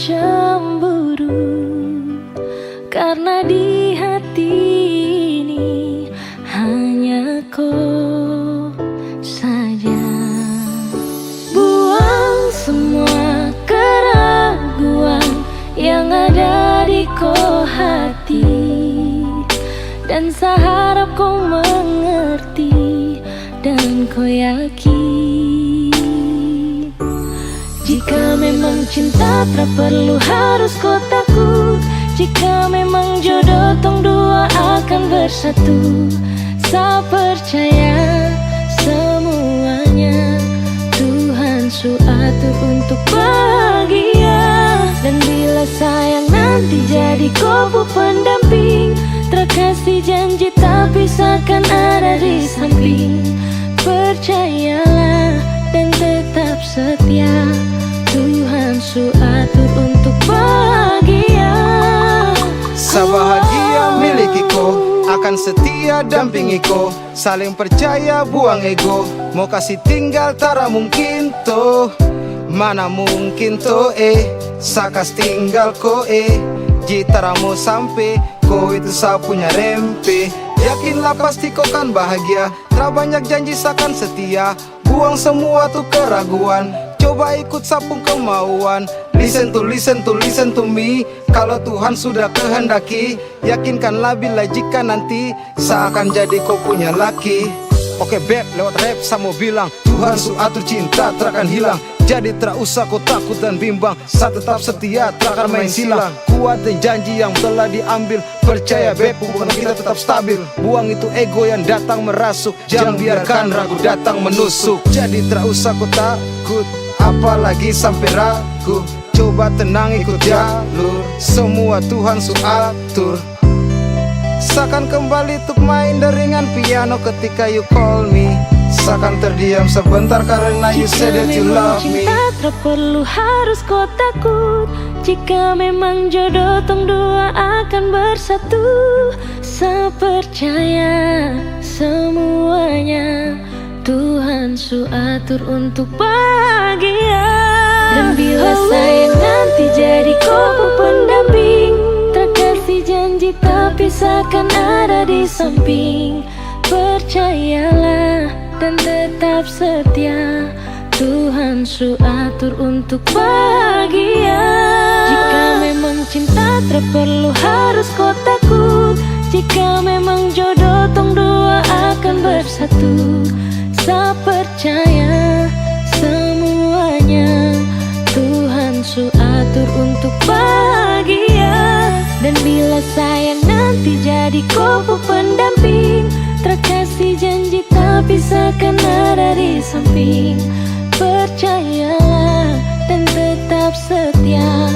cemburu, karena di hati ini hanya kau saja. Buang semua keraguan yang ada di kau hati, dan saya harap kau mengerti dan kau yakin. Jika memang cinta tak perlu harus kau takut, jika memang jodoh tong dua akan bersatu. Saya percaya semuanya Tuhan su atur untuk bahagia. Dan bila sayang nanti jadi kau pendamping, terkasih janji tapi seakan ada di samping. Percayalah dan tetap setia, Tuhan su atur untuk bahagia. Sabahagia miliki ko, akan setia dampingi ko, saling percaya buang ego. Mau kasih tinggal tara mungkin toh, mana mungkin toh sakas tinggal ko jitara mau sampai ko itu sa punya rempe. Yakinlah pasti kau kan bahagia, tak banyak janji sakan setia. Buang semua tuh keraguan, coba ikut sapung kemauan. Listen to me. Kalau Tuhan sudah kehendaki, yakinkanlah bila jika nanti seakan jadi kau punya laki. Oke beb, lewat rap saya mau bilang, Tuhan su atur cinta terakan hilang. Jadi tak usah kau takut dan bimbang, saya tetap setia terakan main silang. Kuatin janji yang telah diambil, percaya beb hubungan kita tetap stabil. Buang itu ego yang datang merasuk, jangan biarkan ragu datang menusuk. Jadi tak usah kau takut, apalagi sampai ragu. Coba tenang ikut jalur, semua Tuhan su atur. Seakan kembali untuk main deringan piano ketika you call me. Seakan terdiam sebentar karena you said that you love me. Cinta tak perlu harus kau takut, jika memang jodoh tong dua akan bersatu. Saya percaya semuanya Tuhan su atur untuk bahagia. Dan bila sayang nanti jadi kau pendamping, terkasih janji tapi seakan ada di samping. Percayalah dan tetap setia, Tuhan su atur untuk bahagia. Jika memang cinta tak perlu harus kau takut, jika memang jodoh tong dua akan bersatu. Saya percaya semuanya Tuhan su atur untuk bahagia. Dan bila sayang nanti jadi kau pendamping, terkasih janji tapi seakan ada di samping. Percayalah dan tetap setia,